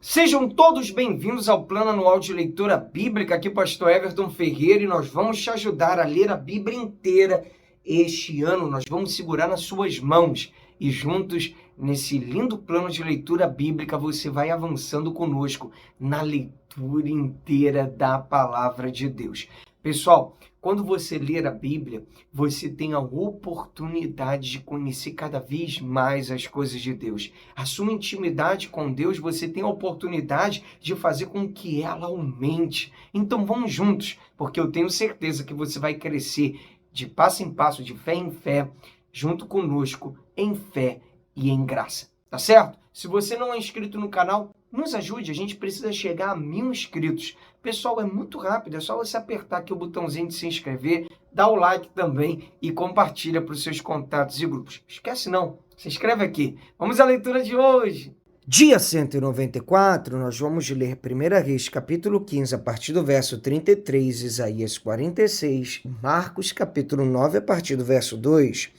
Sejam todos bem-vindos ao Plano Anual de Leitura Bíblica, aqui Pastor Everton Ferreira, e nós vamos te ajudar a ler a Bíblia inteira este ano. Nós vamos segurar nas suas mãos e juntos, nesse lindo plano de leitura bíblica, você vai avançando conosco na leitura inteira da Palavra de Deus. Pessoal, quando você ler a Bíblia, você tem a oportunidade de conhecer cada vez mais as coisas de Deus. A sua intimidade com Deus, você tem a oportunidade de fazer com que ela aumente. Então vamos juntos, porque eu tenho certeza que você vai crescer de passo em passo, de fé em fé, junto conosco, em fé e em graça. Tá certo? Se você não é inscrito no canal, nos ajude, a gente precisa chegar a 1000 inscritos. Pessoal, é muito rápido, é só você apertar aqui o botãozinho de se inscrever, dá o like também e compartilha para os seus contatos e grupos. Esquece não, se inscreve aqui. Vamos à leitura de hoje. Dia 194, nós vamos ler 1 Reis, capítulo 15, a partir do verso 33, Isaías 46, Marcos, capítulo 9, a partir do verso 2.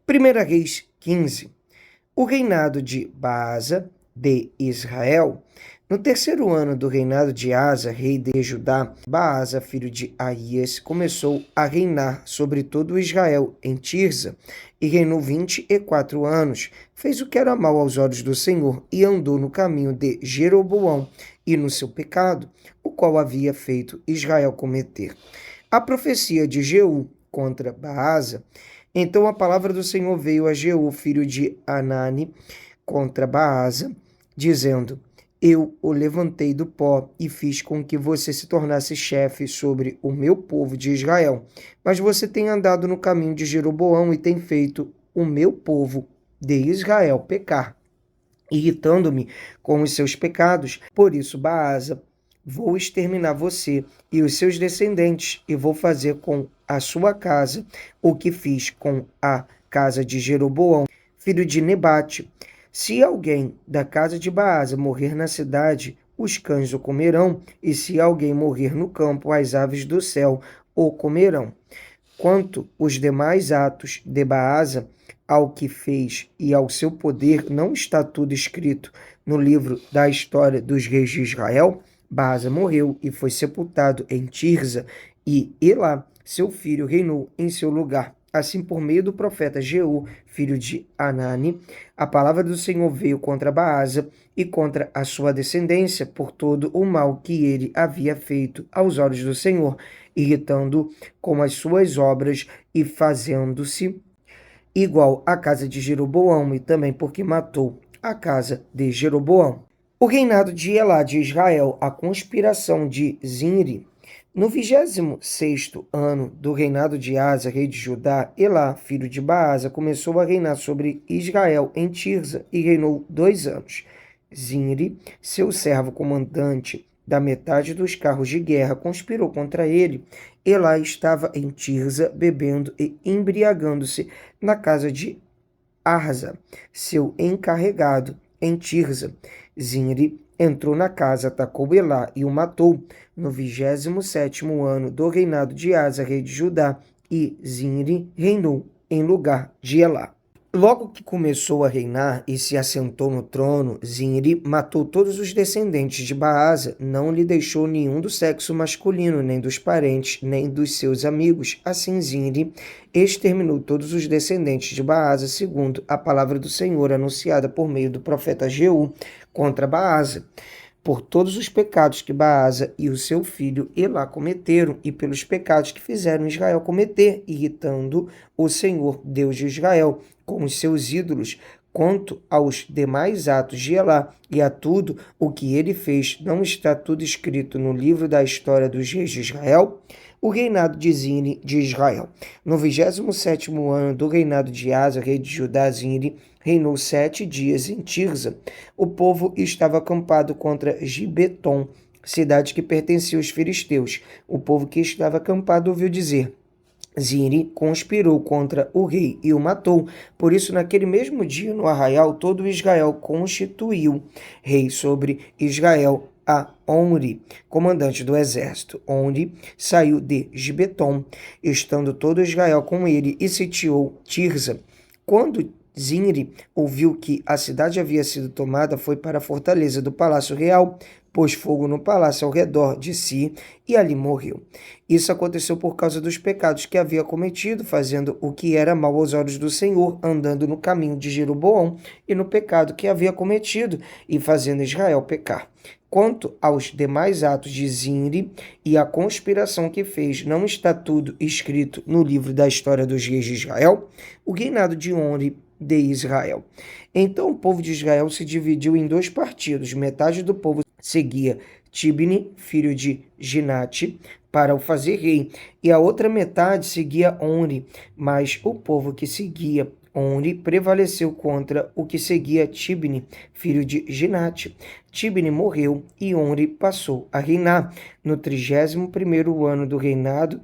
1 Reis 15. O reinado de Baasa, de Israel. No terceiro ano do reinado de Asa, rei de Judá, Baasa, filho de Aías, começou a reinar sobre todo Israel em Tirza, e reinou 24 anos. Fez o que era mal aos olhos do Senhor, e andou no caminho de Jeroboão, e no seu pecado, o qual havia feito Israel cometer. A profecia de Jeú contra Baasa. Então a palavra do Senhor veio a Jeú, filho de Anani, contra Baasa, dizendo: Eu o levantei do pó e fiz com que você se tornasse chefe sobre o meu povo de Israel. Mas você tem andado no caminho de Jeroboão e tem feito o meu povo de Israel pecar, irritando-me com os seus pecados. Por isso, Baasa, vou exterminar você e os seus descendentes, e vou fazer com a sua casa o que fiz com a casa de Jeroboão, filho de Nebate. Se alguém da casa de Baasa morrer na cidade, os cães o comerão, e se alguém morrer no campo, as aves do céu o comerão. Quanto os demais atos de Baasa, ao que fez e ao seu poder, não está tudo escrito no livro da história dos reis de Israel? Baasa morreu e foi sepultado em Tirza, e Elá, seu filho, reinou em seu lugar. Assim, por meio do profeta Jeú, filho de Anani, a palavra do Senhor veio contra Baasa e contra a sua descendência por todo o mal que ele havia feito aos olhos do Senhor, irritando com as suas obras e fazendo-se igual à casa de Jeroboão, e também porque matou a casa de Jeroboão. O reinado de Elá de Israel, a conspiração de Zinri. No 26º ano do reinado de Asa, rei de Judá, Elá, filho de Baasa, começou a reinar sobre Israel em Tirza e reinou 2 anos. Zinri, seu servo comandante da metade dos carros de guerra, conspirou contra ele. Elá estava em Tirza, bebendo e embriagando-se na casa de Arza, seu encarregado em Tirza. Zinri entrou na casa, atacou Elá e o matou no 27º ano do reinado de Asa, rei de Judá, e Zinri reinou em lugar de Elá. Logo que começou a reinar e se assentou no trono, Zinri matou todos os descendentes de Baasa, não lhe deixou nenhum do sexo masculino, nem dos parentes, nem dos seus amigos. Assim Zinri exterminou todos os descendentes de Baasa, segundo a palavra do Senhor anunciada por meio do profeta Jeú contra Baasa, por todos os pecados que Baasa e o seu filho Elá cometeram, e pelos pecados que fizeram Israel cometer, irritando o Senhor, Deus de Israel, com os seus ídolos. Quanto aos demais atos de Elá e a tudo o que ele fez, não está tudo escrito no livro da história dos reis de Israel? O reinado de Zinri de Israel. No 27º ano do reinado de Asa, rei de Judá, Zinri reinou 7 dias em Tirza. O povo estava acampado contra Gibeton, cidade que pertencia aos filisteus. O povo que estava acampado ouviu dizer: Zinri conspirou contra o rei e o matou. Por isso, naquele mesmo dia, no arraial, todo Israel constituiu rei sobre Israel a Omri, comandante do exército. Omri saiu de Gibeton, estando todo Israel com ele, e sitiou Tirza. Quando Zinri ouviu que a cidade havia sido tomada, foi para a fortaleza do palácio real, pôs fogo no palácio ao redor de si e ali morreu. Isso aconteceu por causa dos pecados que havia cometido, fazendo o que era mal aos olhos do Senhor, andando no caminho de Jeroboão e no pecado que havia cometido e fazendo Israel pecar. Quanto aos demais atos de Zinri e a conspiração que fez, não está tudo escrito no livro da história dos reis de Israel? O reinado de Onri de Israel. Então o povo de Israel se dividiu em dois partidos. Metade do povo seguia Tibni, filho de Ginate, para o fazer rei, e a outra metade seguia Onri, mas o povo que seguia Onri prevaleceu contra o que seguia Tibni, filho de Ginate. Tibni morreu e Onri passou a reinar. No 31º ano do reinado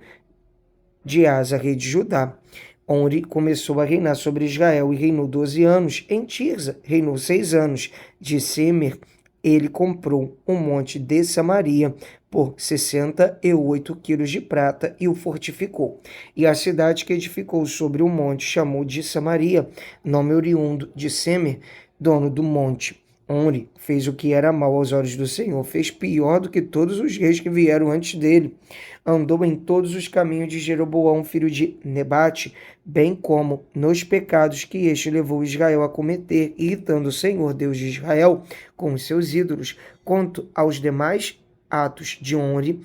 de Asa, rei de Judá, Onri começou a reinar sobre Israel e reinou 12 anos. Em Tirza reinou 6 anos. De Semer, ele comprou um monte de Samaria por 68 quilos de prata e o fortificou. E a cidade que edificou sobre o monte chamou de Samaria, nome oriundo de Semer, dono do monte. Onri fez o que era mal aos olhos do Senhor, fez pior do que todos os reis que vieram antes dele. Andou em todos os caminhos de Jeroboão, filho de Nebate, bem como nos pecados que este levou Israel a cometer, irritando o Senhor, Deus de Israel, com os seus ídolos. Quanto aos demais atos de Onri,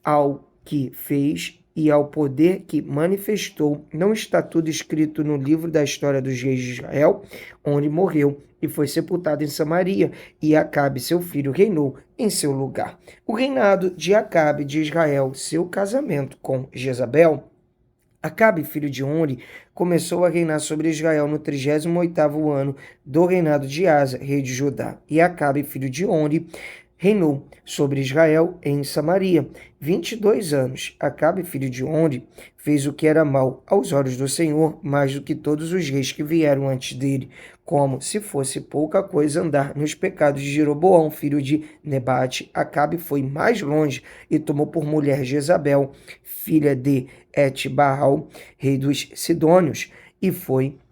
ao que fez e ao poder que manifestou, não está tudo escrito no livro da história dos reis de Israel? Onri morreu e foi sepultado em Samaria, e Acabe, seu filho, reinou em seu lugar. O reinado de Acabe de Israel, seu casamento com Jezabel. Acabe, filho de Onri, começou a reinar sobre Israel no 38º ano do reinado de Asa, rei de Judá. E Acabe, filho de Onri, reinou sobre Israel em Samaria 22 anos. Acabe, filho de Onri, fez o que era mal aos olhos do Senhor, mais do que todos os reis que vieram antes dele, como se fosse pouca coisa andar nos pecados de Jeroboão, filho de Nebate. Acabe foi mais longe e tomou por mulher Jezabel, filha de Et-Baal, rei dos Sidônios, e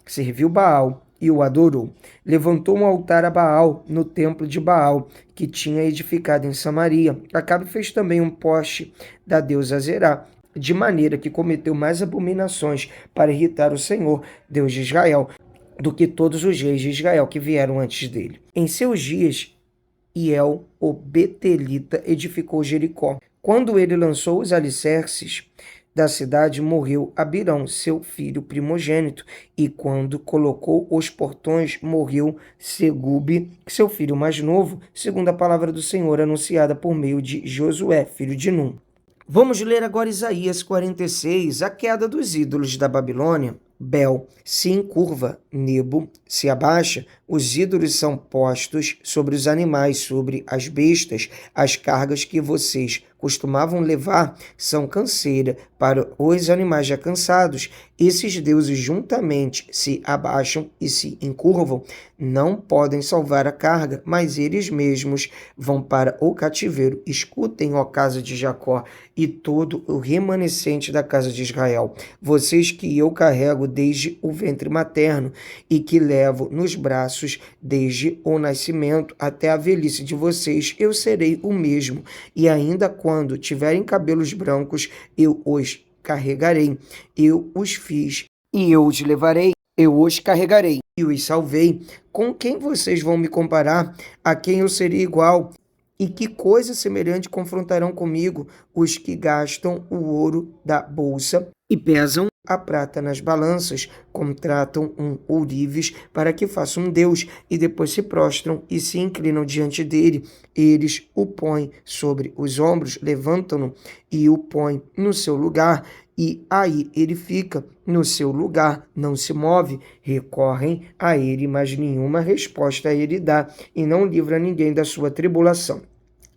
serviu Baal e o adorou. Levantou um altar a Baal no templo de Baal, que tinha edificado em Samaria. Acabe fez também um poste da deusa Azerá, de maneira que cometeu mais abominações para irritar o Senhor, Deus de Israel, do que todos os reis de Israel que vieram antes dele. Em seus dias, Hiel, o Betelita, edificou Jericó. Quando ele lançou os alicerces da cidade, morreu Abirão, seu filho primogênito, e quando colocou os portões, morreu Segube, seu filho mais novo, segundo a palavra do Senhor anunciada por meio de Josué, filho de Num. Vamos ler agora Isaías 46, a queda dos ídolos da Babilônia. Bel se encurva, Nebo se abaixa, os ídolos são postos sobre os animais, sobre as bestas. As cargas que vocês costumavam levar são canseira para os animais já cansados. Esses deuses juntamente se abaixam e se encurvam. Não podem salvar a carga, mas eles mesmos vão para o cativeiro. Escutem, ó casa de Jacó, e todo o remanescente da casa de Israel, vocês que eu carrego desde o ventre materno e que levo nos braços desde o nascimento até a velhice de vocês, eu serei o mesmo, e ainda quando tiverem cabelos brancos, eu os carregarei. Eu os fiz e eu os levarei, eu os carregarei e os salvei. Com quem vocês vão me comparar? A quem eu serei igual? E que coisa semelhante confrontarão comigo os que gastam o ouro da bolsa e pesam a prata nas balanças, contratam um ourives para que faça um deus, e depois se prostram e se inclinam diante dele. Eles o põem sobre os ombros, levantam-no e o põem no seu lugar, e aí ele fica no seu lugar, não se move. Recorrem a ele, mas nenhuma resposta a ele dá, e não livra ninguém da sua tribulação.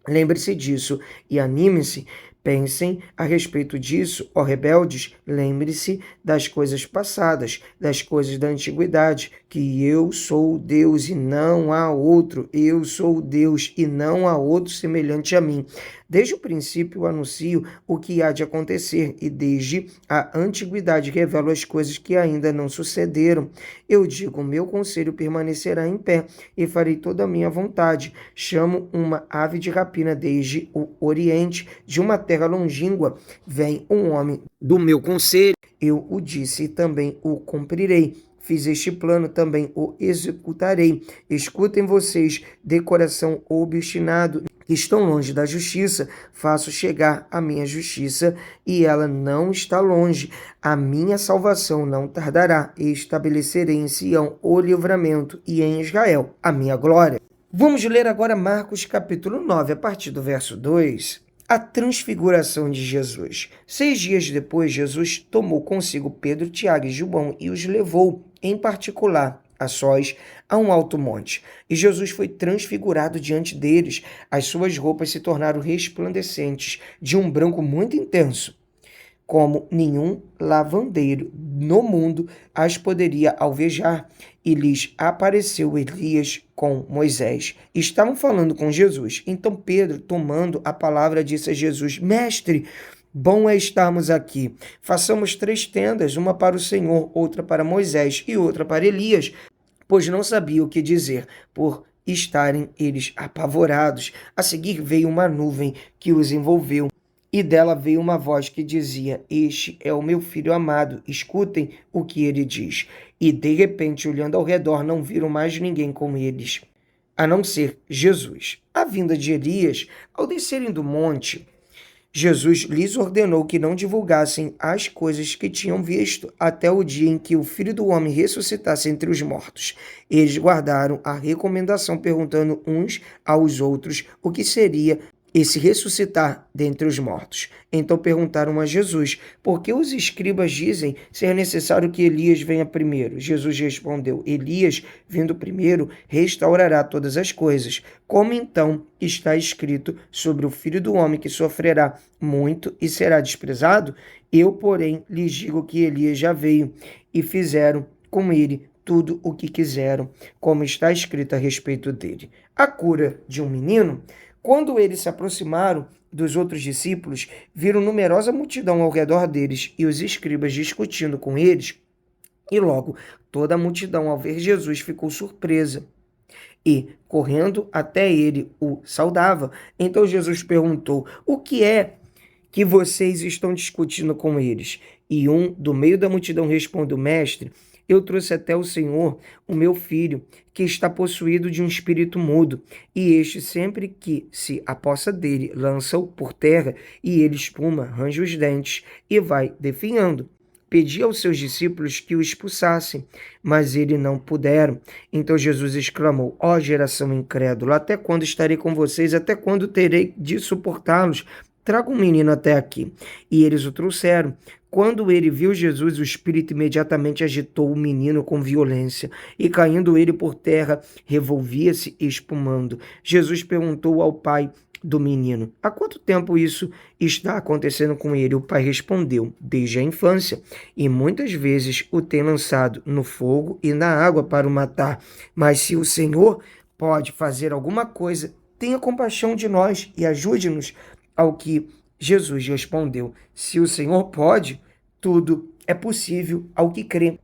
Lembre-se disso e anime-se, Pensem a respeito disso, ó rebeldes, lembre-se das coisas passadas, das coisas da antiguidade, que eu sou Deus e não há outro, eu sou Deus e não há outro semelhante a mim. Desde o princípio anuncio o que há de acontecer e desde a antiguidade revelo as coisas que ainda não sucederam. Eu digo, meu conselho permanecerá em pé e farei toda a minha vontade. Chamo uma ave de rapina desde o oriente, de uma terra longínqua. Vem um homem do meu conselho. Eu o disse e também o cumprirei. Fiz este plano, também o executarei. Escutem vocês, de coração obstinado, que estão longe da justiça, faço chegar a minha justiça, e ela não está longe. A minha salvação não tardará, e estabelecerei em Sião o livramento, e em Israel a minha glória. Vamos ler agora Marcos capítulo 9, a partir do verso 2. A transfiguração de Jesus. 6 dias depois, Jesus tomou consigo Pedro, Tiago e João e os levou, em particular, a sós, a um alto monte. E Jesus foi transfigurado diante deles. As suas roupas se tornaram resplandecentes, de um branco muito intenso, como nenhum lavandeiro no mundo as poderia alvejar. E lhes apareceu Elias com Moisés. Estavam falando com Jesus. Então Pedro, tomando a palavra, disse a Jesus: Mestre, bom é estarmos aqui. Façamos 3 tendas, uma para o Senhor, outra para Moisés e outra para Elias, pois não sabia o que dizer, por estarem eles apavorados. A seguir veio uma nuvem que os envolveu, e dela veio uma voz que dizia: Este é o meu filho amado, escutem o que ele diz. E de repente, olhando ao redor, não viram mais ninguém com eles, a não ser Jesus. A vinda de Elias, ao descerem do monte, Jesus lhes ordenou que não divulgassem as coisas que tinham visto até o dia em que o Filho do Homem ressuscitasse entre os mortos. Eles guardaram a recomendação, perguntando uns aos outros o que seria esse ressuscitar dentre os mortos. Então perguntaram a Jesus: por que os escribas dizem ser necessário que Elias venha primeiro? Jesus respondeu: Elias, vindo primeiro, restaurará todas as coisas. Como então está escrito sobre o Filho do Homem, que sofrerá muito e será desprezado? Eu, porém, lhes digo que Elias já veio, e fizeram com ele tudo o que quiseram, como está escrito a respeito dele. A cura de um menino. Quando eles se aproximaram dos outros discípulos, viram numerosa multidão ao redor deles e os escribas discutindo com eles. E logo toda a multidão, ao ver Jesus, ficou surpresa e, correndo até ele, o saudava. Então Jesus perguntou: o que é que vocês estão discutindo com eles? E um do meio da multidão respondeu: Mestre, eu trouxe até o Senhor o meu filho, que está possuído de um espírito mudo, e este, sempre que se apossa dele, lança-o por terra, e ele espuma, range os dentes e vai definhando. Pedi aos seus discípulos que o expulsassem, mas eles não puderam. Então Jesus exclamou: ó geração incrédula, até quando estarei com vocês? Até quando terei de suportá-los? Traga um menino até aqui. E eles o trouxeram. Quando ele viu Jesus, o espírito imediatamente agitou o menino com violência, e caindo ele por terra, revolvia-se espumando. Jesus perguntou ao pai do menino: há quanto tempo isso está acontecendo com ele? O pai respondeu: desde a infância, e muitas vezes o tem lançado no fogo e na água para o matar. Mas se o Senhor pode fazer alguma coisa, tenha compaixão de nós e ajude-nos. Ao que Jesus respondeu: se o Senhor pode, tudo é possível ao que crê.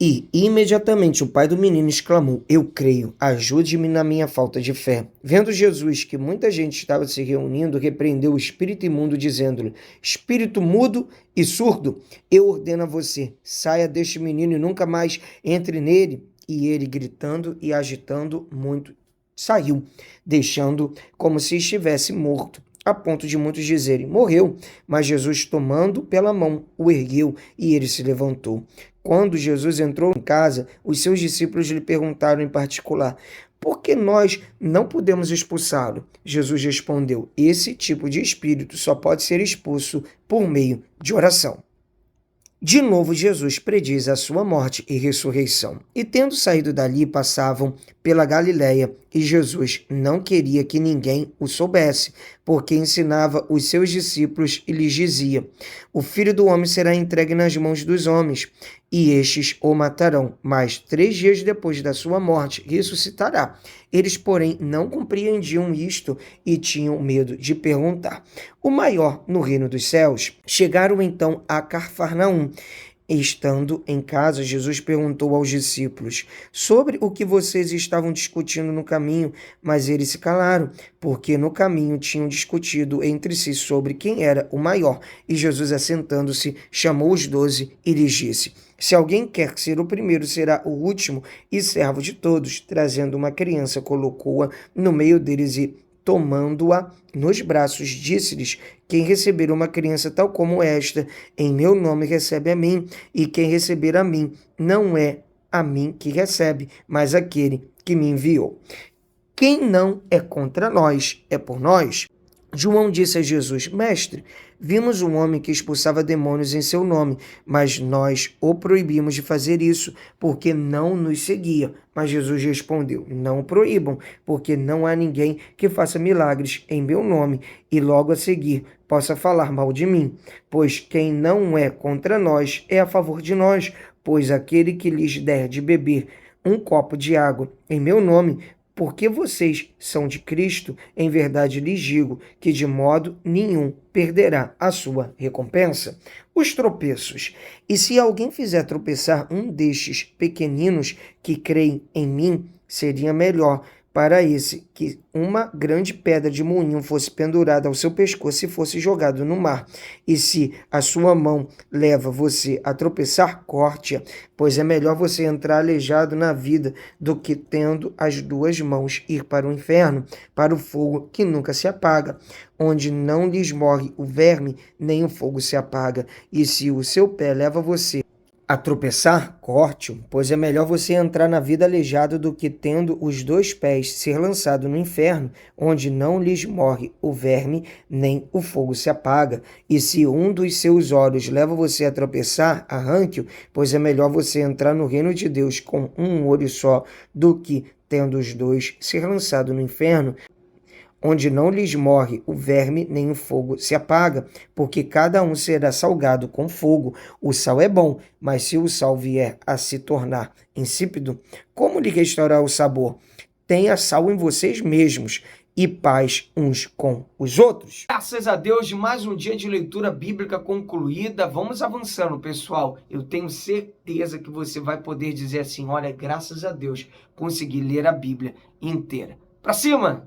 E imediatamente o pai do menino exclamou: eu creio, ajude-me na minha falta de fé. Vendo Jesus que muita gente estava se reunindo, repreendeu o espírito imundo, dizendo-lhe: espírito mudo e surdo, eu ordeno a você, saia deste menino e nunca mais entre nele. E ele, gritando e agitando muito, saiu, deixando como se estivesse morto, a ponto de muitos dizerem: morreu. Mas Jesus, tomando pela mão, o ergueu, e ele se levantou. Quando Jesus entrou em casa, os seus discípulos lhe perguntaram em particular: por que nós não podemos expulsá-lo? Jesus respondeu: esse tipo de espírito só pode ser expulso por meio de oração. De novo, Jesus prediz a sua morte e ressurreição. E tendo saído dali, passavam pela Galiléia, e Jesus não queria que ninguém o soubesse, porque ensinava os seus discípulos e lhes dizia: O Filho do Homem será entregue nas mãos dos homens, e estes o matarão, mas 3 dias depois da sua morte ressuscitará. Eles, porém, não compreendiam isto e tinham medo de perguntar. O maior no reino dos céus. Chegaram então a Cafarnaum. Estando em casa, Jesus perguntou aos discípulos sobre o que vocês estavam discutindo no caminho, mas eles se calaram, porque no caminho tinham discutido entre si sobre quem era o maior. E Jesus, assentando-se, chamou os 12 e lhes disse: Se alguém quer ser o primeiro, será o último e servo de todos. Trazendo uma criança, colocou-a no meio deles e, tomando-a nos braços, disse-lhes: Quem receber uma criança tal como esta, em meu nome recebe a mim, e quem receber a mim, não é a mim que recebe, mas aquele que me enviou. Quem não é contra nós, é por nós. João disse a Jesus: Mestre, vimos um homem que expulsava demônios em seu nome, mas nós o proibimos de fazer isso, porque não nos seguia. Mas Jesus respondeu: Não o proíbam, porque não há ninguém que faça milagres em meu nome e logo a seguir possa falar mal de mim. Pois quem não é contra nós é a favor de nós, pois aquele que lhes der de beber um copo de água em meu nome, porque vocês são de Cristo, em verdade lhes digo que de modo nenhum perderá a sua recompensa. Os tropeços. E se alguém fizer tropeçar um destes pequeninos que creem em mim, seria melhor para esse que uma grande pedra de moinho fosse pendurada ao seu pescoço e fosse jogado no mar. E se a sua mão leva você a tropeçar, corte-a, pois é melhor você entrar aleijado na vida do que, tendo as 2 mãos, ir para o inferno, para o fogo que nunca se apaga, onde não lhes morre o verme, nem o fogo se apaga. E se o seu pé leva você a tropeçar, corte-o, pois é melhor você entrar na vida aleijado do que, tendo os 2 pés, ser lançado no inferno, onde não lhes morre o verme, nem o fogo se apaga. E se um dos seus olhos leva você a tropeçar, arranque-o, pois é melhor você entrar no reino de Deus com um olho só, do que, tendo os 2, ser lançado no inferno, onde não lhes morre o verme, nem o fogo se apaga, porque cada um será salgado com fogo. O sal é bom, mas se o sal vier a se tornar insípido, como lhe restaurar o sabor? Tenha sal em vocês mesmos e paz uns com os outros. Graças a Deus, de mais um dia de leitura bíblica concluída. Vamos avançando, pessoal. Eu tenho certeza que você vai poder dizer assim: olha, graças a Deus, consegui ler a Bíblia inteira. Pra cima!